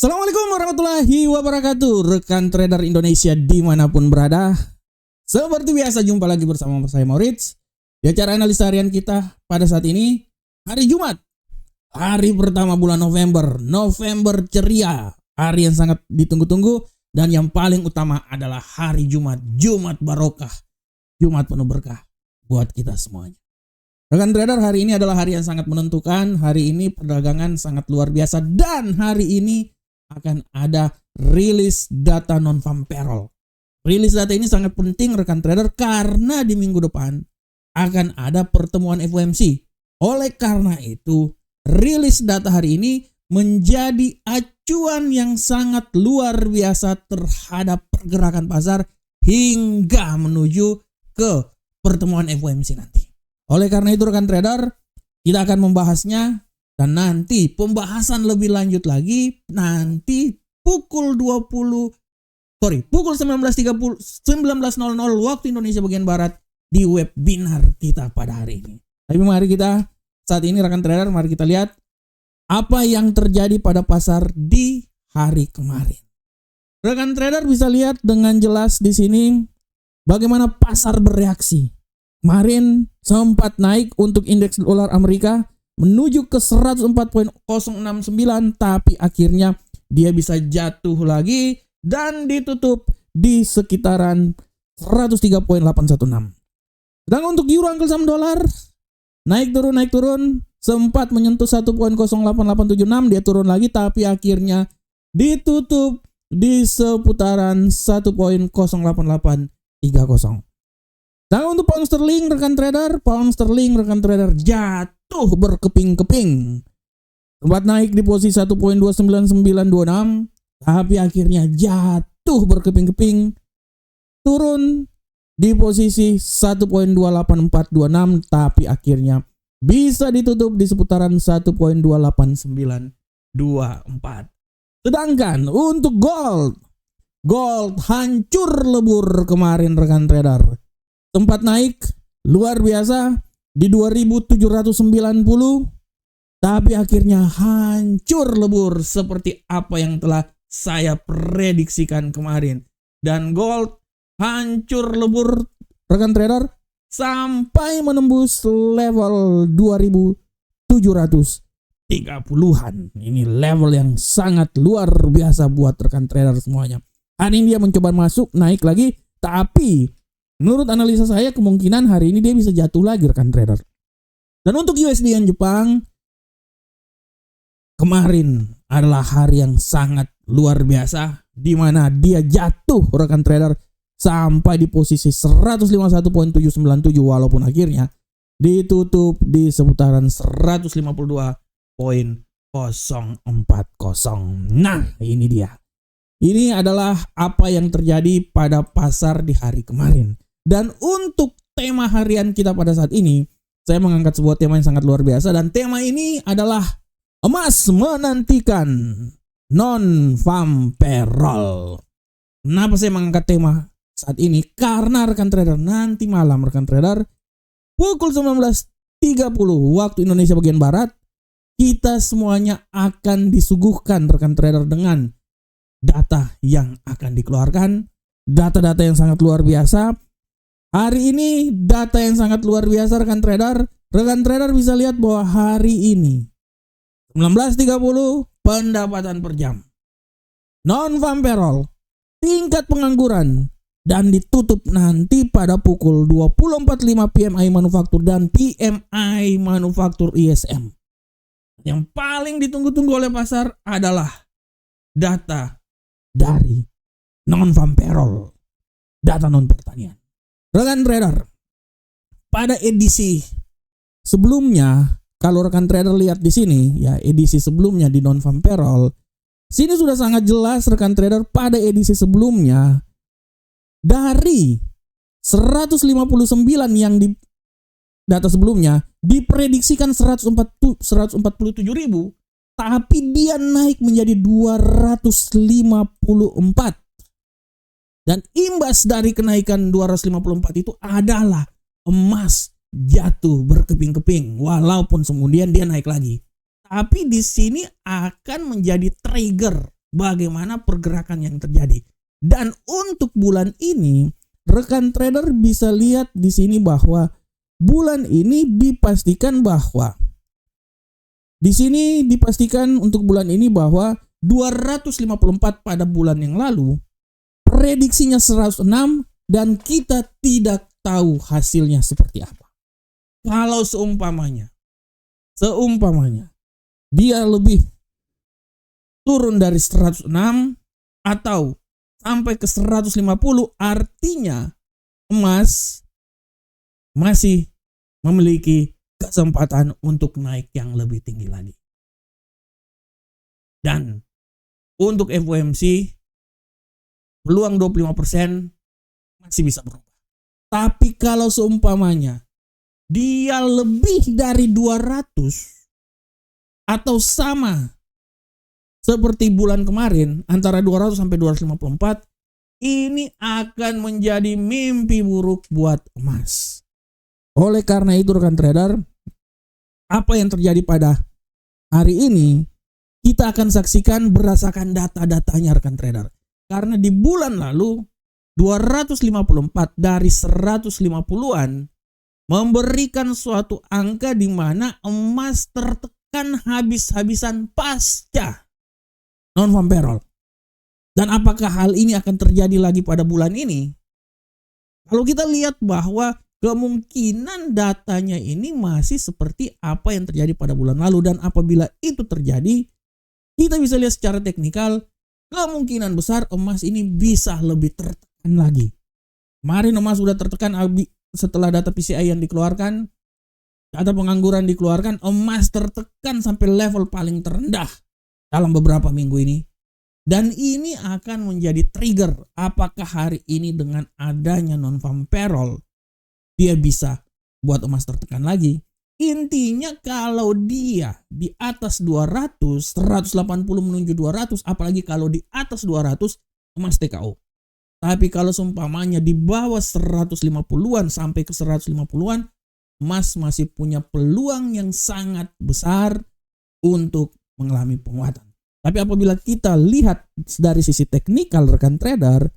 Assalamualaikum warahmatullahi wabarakatuh, rekan trader Indonesia dimanapun berada. Seperti biasa jumpa lagi bersama saya Maurits di acara analis harian kita pada saat ini, hari Jumat, hari pertama bulan November. November ceria, hari yang sangat ditunggu-tunggu, dan yang paling utama adalah hari Jumat, Jumat barokah, Jumat penuh berkah buat kita semuanya. Rekan trader, hari ini adalah hari yang sangat menentukan. Hari ini perdagangan sangat luar biasa, dan hari ini akan ada rilis data non-farm payroll. Rilis data ini sangat penting rekan trader karena di minggu depan akan ada pertemuan FOMC. Oleh karena itu, rilis data hari ini menjadi acuan yang sangat luar biasa terhadap pergerakan pasar hingga menuju ke pertemuan FOMC nanti. Oleh karena itu rekan trader, kita akan membahasnya. Dan nanti pembahasan lebih lanjut lagi nanti pukul 19.00 waktu Indonesia bagian Barat di webinar kita pada hari ini. Tapi mari kita saat ini rekan trader, mari kita lihat apa yang terjadi pada pasar di hari kemarin. Rekan trader bisa lihat dengan jelas di sini bagaimana pasar bereaksi. Kemarin sempat naik untuk indeks dolar Amerika menuju ke 104.069, tapi akhirnya dia bisa jatuh lagi dan ditutup di sekitaran 103.816. Sedangkan untuk euro angkel saham dolar naik turun sempat menyentuh 1.08876, dia turun lagi tapi akhirnya ditutup di seputaran 1.08830. Nah, untuk pound sterling rekan trader jatuh berkeping-keping. Sempat naik di posisi 1.29926, tapi akhirnya jatuh berkeping-keping, turun di posisi 1.28426, tapi akhirnya bisa ditutup di seputaran 1.28924. Sedangkan untuk gold hancur lebur kemarin rekan trader. Tempat naik luar biasa di 2.790, tapi akhirnya hancur lebur seperti apa yang telah saya prediksikan kemarin. Dan gold hancur lebur rekan trader sampai menembus level 2.730-an. Ini level yang sangat luar biasa buat rekan trader semuanya. Hari ini dia mencoba masuk, naik lagi, tapi menurut analisa saya kemungkinan hari ini dia bisa jatuh lagi rekan trader. Dan untuk USD yen Jepang, kemarin adalah hari yang sangat luar biasa di mana dia jatuh rekan trader sampai di posisi 151.797, walaupun akhirnya ditutup di seputaran 152.040. Nah, ini dia. Ini adalah apa yang terjadi pada pasar di hari kemarin. Dan untuk tema harian kita pada saat ini, saya mengangkat sebuah tema yang sangat luar biasa, dan tema ini adalah emas menantikan non-farm payroll. Kenapa saya mengangkat tema saat ini? Karena rekan trader nanti malam rekan trader pukul 19.30 waktu Indonesia bagian Barat, kita semuanya akan disuguhkan rekan trader dengan data yang akan dikeluarkan, data-data yang sangat luar biasa. Hari ini data yang sangat luar biasa rekan trader. Rekan trader bisa lihat bahwa hari ini 19.30 pendapatan per jam, non-farm payroll, tingkat pengangguran, dan ditutup nanti pada pukul 20.45 PMI manufaktur dan PMI manufaktur ISM. Yang paling ditunggu-tunggu oleh pasar adalah data dari non-farm payroll, data non-pertanian. Rekan trader, pada edisi sebelumnya, kalau rekan trader lihat di sini, ya edisi sebelumnya di non-farm payroll, sini sudah sangat jelas rekan trader pada edisi sebelumnya dari 159 yang di data sebelumnya diprediksikan 147.000, tapi dia naik menjadi 254. Dan imbas dari kenaikan 254 itu adalah emas jatuh berkeping-keping, walaupun kemudian dia naik lagi. Tapi di sini akan menjadi trigger bagaimana pergerakan yang terjadi. Dan untuk bulan ini, rekan trader bisa lihat di sini bahwa bulan ini dipastikan bahwa untuk bulan ini bahwa 254 pada bulan yang lalu, prediksinya 106 dan kita tidak tahu hasilnya seperti apa. Kalau seumpamanya dia lebih turun dari 106 atau sampai ke 150, artinya emas masih memiliki kesempatan untuk naik yang lebih tinggi lagi. Dan untuk FOMC peluang 25% masih bisa berubah. Tapi kalau seumpamanya dia lebih dari 200 atau sama seperti bulan kemarin antara 200 sampai 254, ini akan menjadi mimpi buruk buat emas. Oleh karena itu rekan trader, apa yang terjadi pada hari ini kita akan saksikan berdasarkan data-datanya rekan trader. Karena di bulan lalu 254 dari 150-an memberikan suatu angka di mana emas tertekan habis-habisan pasca non-farm payroll. Dan apakah hal ini akan terjadi lagi pada bulan ini? Kalau kita lihat bahwa kemungkinan datanya ini masih seperti apa yang terjadi pada bulan lalu, dan apabila itu terjadi, kita bisa lihat secara teknikal kemungkinan besar emas ini bisa lebih tertekan lagi. Kemarin emas sudah tertekan setelah data PCI yang dikeluarkan, data pengangguran dikeluarkan, emas tertekan sampai level paling terendah dalam beberapa minggu ini. Dan ini akan menjadi trigger apakah hari ini dengan adanya non-farm payroll dia bisa buat emas tertekan lagi. Intinya kalau dia di atas 200, 180 menuju 200, apalagi kalau di atas 200, emas TKO. Tapi kalau seumpamanya di bawah 150-an sampai ke 150-an, emas masih punya peluang yang sangat besar untuk mengalami penguatan. Tapi apabila kita lihat dari sisi teknikal rekan trader,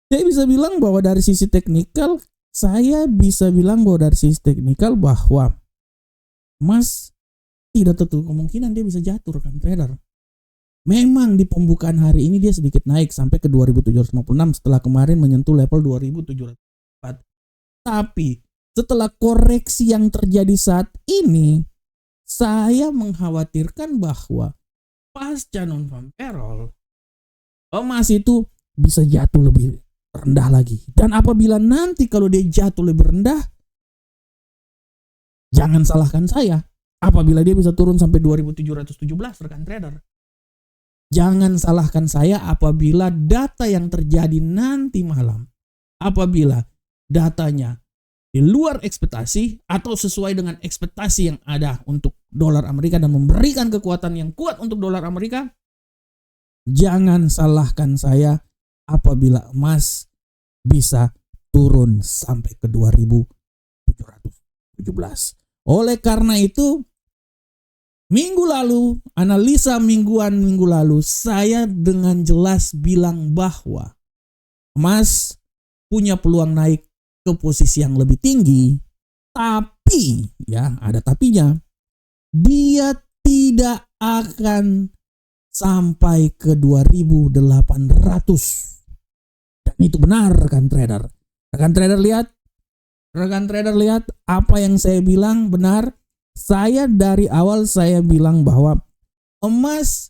saya bisa bilang bahwa dari sisi teknikal bahwa emas tidak tertutup kemungkinan dia bisa jatuh rekan trader. Memang di pembukaan hari ini dia sedikit naik sampai ke 2756 setelah kemarin menyentuh level 2704. Tapi setelah koreksi yang terjadi saat ini, saya mengkhawatirkan bahwa pasca non-farm payroll emas itu bisa jatuh lebih rendah lagi. Dan apabila nanti kalau dia jatuh lebih rendah, jangan salahkan saya apabila dia bisa turun sampai 2717 rekan trader. Jangan salahkan saya apabila data yang terjadi nanti malam, apabila datanya di luar ekspektasi atau sesuai dengan ekspektasi yang ada untuk dolar Amerika dan memberikan kekuatan yang kuat untuk dolar Amerika, jangan salahkan saya apabila emas bisa turun sampai ke 2717. Oleh karena itu, analisa minggu lalu, saya dengan jelas bilang bahwa emas punya peluang naik ke posisi yang lebih tinggi, tapi ya ada tapinya, dia tidak akan sampai ke 2.800. Dan itu benar rekan trader. Rekan trader lihat apa yang saya bilang benar. Saya dari awal saya bilang bahwa emas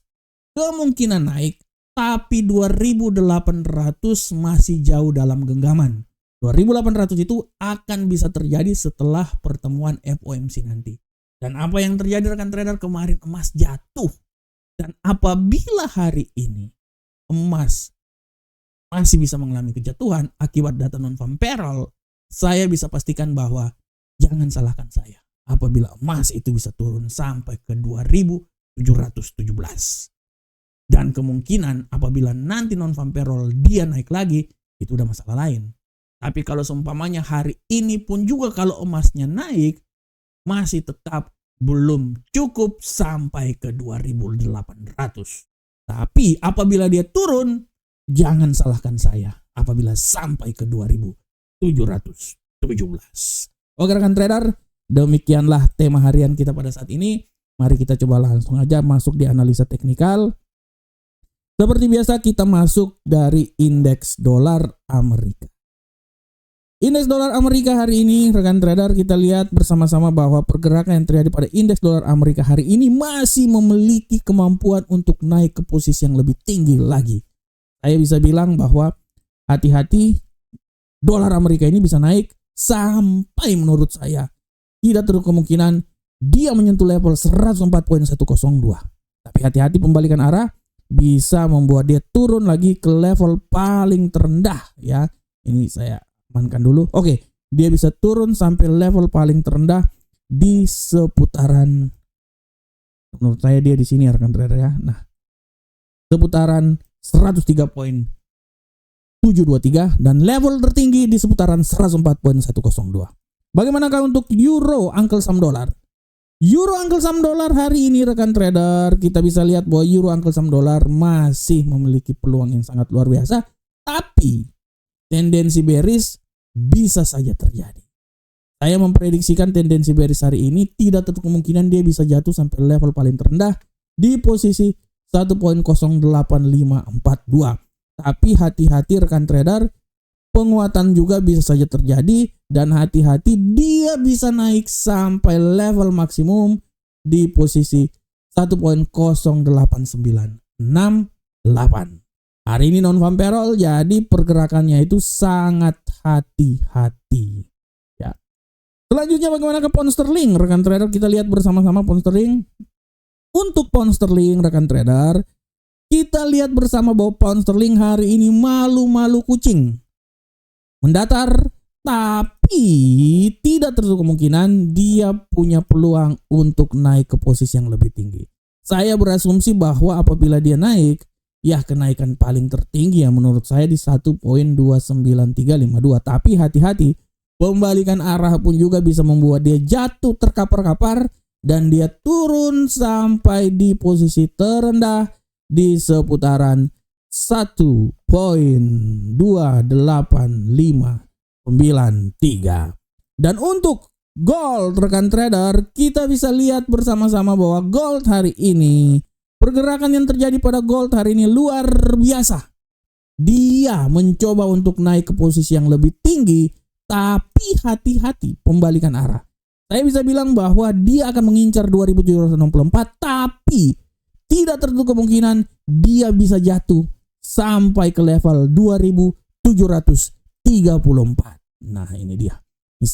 kemungkinan naik, tapi 2.800 masih jauh dalam genggaman. 2.800 itu akan bisa terjadi setelah pertemuan FOMC nanti. Dan apa yang terjadi rekan trader kemarin, emas jatuh. Dan apabila hari ini emas masih bisa mengalami kejatuhan akibat data non-farm payroll, saya bisa pastikan bahwa jangan salahkan saya apabila emas itu bisa turun sampai ke 2.717. Dan kemungkinan apabila nanti non-farm payroll dia naik lagi, itu udah masalah lain. Tapi kalau seumpamanya hari ini pun juga kalau emasnya naik, masih tetap belum cukup sampai ke 2.800. Tapi apabila dia turun, jangan salahkan saya apabila sampai ke 2.717. Oke rekan trader, demikianlah tema harian kita pada saat ini. Mari kita coba langsung aja masuk di analisa teknikal. Seperti biasa kita masuk dari indeks dolar Amerika. Indeks dolar Amerika hari ini, rekan trader, kita lihat bersama-sama bahwa pergerakan yang terjadi pada indeks dolar Amerika hari ini masih memiliki kemampuan untuk naik ke posisi yang lebih tinggi lagi. Saya bisa bilang bahwa hati-hati, dolar Amerika ini bisa naik sampai menurut saya tidak terlalu kemungkinan dia menyentuh level 104.102. Tapi hati-hati, pembalikan arah bisa membuat dia turun lagi ke level paling terendah ya. Ini saya amankan dulu. Oke, dia bisa turun sampai level paling terendah di seputaran, menurut saya dia di sini rekan trader ya. Nah, seputaran 103.723 dan level tertinggi di seputaran 104.102. Bagaimanakah untuk euro angkel saham dolar? Euro angkel saham dolar hari ini rekan trader, kita bisa lihat bahwa euro angkel saham dolar masih memiliki peluang yang sangat luar biasa, tapi tendensi bearish bisa saja terjadi. Saya memprediksikan tendensi bearish hari ini tidak tertutup kemungkinan dia bisa jatuh sampai level paling terendah di posisi 1.08542. Tapi hati-hati rekan trader, penguatan juga bisa saja terjadi dan hati-hati dia bisa naik sampai level maksimum di posisi 1.08968. Hari ini non-farm payroll, jadi pergerakannya itu sangat hati-hati. Ya. Selanjutnya bagaimana ke pound sterling, rekan trader, kita lihat bersama-sama pound sterling. Untuk pound sterling, rekan trader, kita lihat bersama bahwa pound sterling hari ini malu-malu kucing. Mendatar, tapi tidak tertutup kemungkinan dia punya peluang untuk naik ke posisi yang lebih tinggi. Saya berasumsi bahwa apabila dia naik, ya kenaikan paling tertinggi ya menurut saya di 1.29352. Tapi hati-hati, pembalikan arah pun juga bisa membuat dia jatuh terkapar-kapar dan dia turun sampai di posisi terendah di seputaran 1.28593. Dan untuk gold rekan trader, kita bisa lihat bersama-sama bahwa gold hari ini, pergerakan yang terjadi pada gold hari ini luar biasa. Dia mencoba untuk naik ke posisi yang lebih tinggi, tapi hati-hati pembalikan arah. Saya bisa bilang bahwa dia akan mengincar 2.764, tapi tidak tertutup kemungkinan dia bisa jatuh sampai ke level 2.734. Nah ini dia. Ini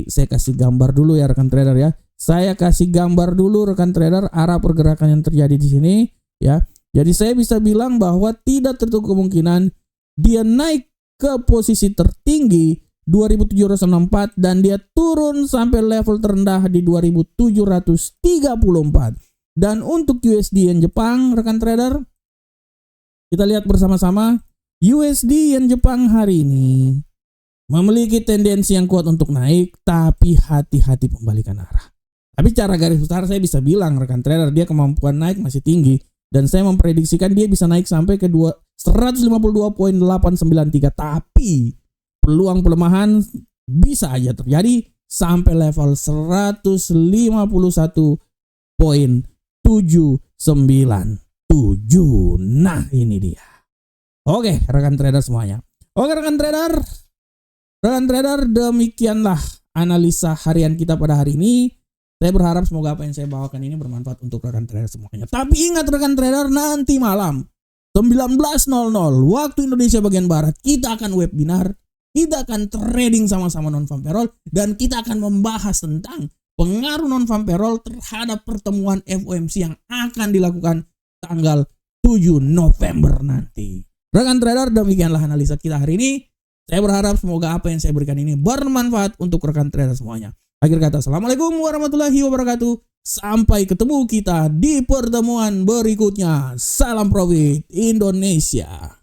saya kasih gambar dulu ya rekan trader ya. Saya kasih gambar dulu rekan trader arah pergerakan yang terjadi di sini ya. Jadi saya bisa bilang bahwa tidak tertutup kemungkinan dia naik ke posisi tertinggi 2.764 dan dia turun sampai level terendah di 2.734. Dan untuk USD yen Jepang rekan trader, kita lihat bersama-sama USD yen Jepang hari ini memiliki tendensi yang kuat untuk naik, tapi hati-hati pembalikan arah. Tapi secara garis besar saya bisa bilang rekan trader dia kemampuan naik masih tinggi dan saya memprediksikan dia bisa naik sampai ke 152.893, tapi peluang pelemahan bisa aja terjadi sampai level 150.797. Nah ini dia. Oke rekan trader semuanya. Oke rekan trader, demikianlah analisa harian kita pada hari ini. Saya berharap semoga apa yang saya bawakan ini bermanfaat untuk rekan trader semuanya. Tapi ingat rekan trader, nanti malam 19.00 waktu Indonesia bagian Barat kita akan webinar, kita akan trading sama-sama non-farm payroll, dan kita akan membahas tentang pengaruh non-farm payroll terhadap pertemuan FOMC yang akan dilakukan tanggal 7 November nanti. Rekan trader, demikianlah analisa kita hari ini. Saya berharap semoga apa yang saya berikan ini bermanfaat untuk rekan trader semuanya. Akhir kata, assalamualaikum warahmatullahi wabarakatuh. Sampai ketemu kita di pertemuan berikutnya. Salam profit Indonesia.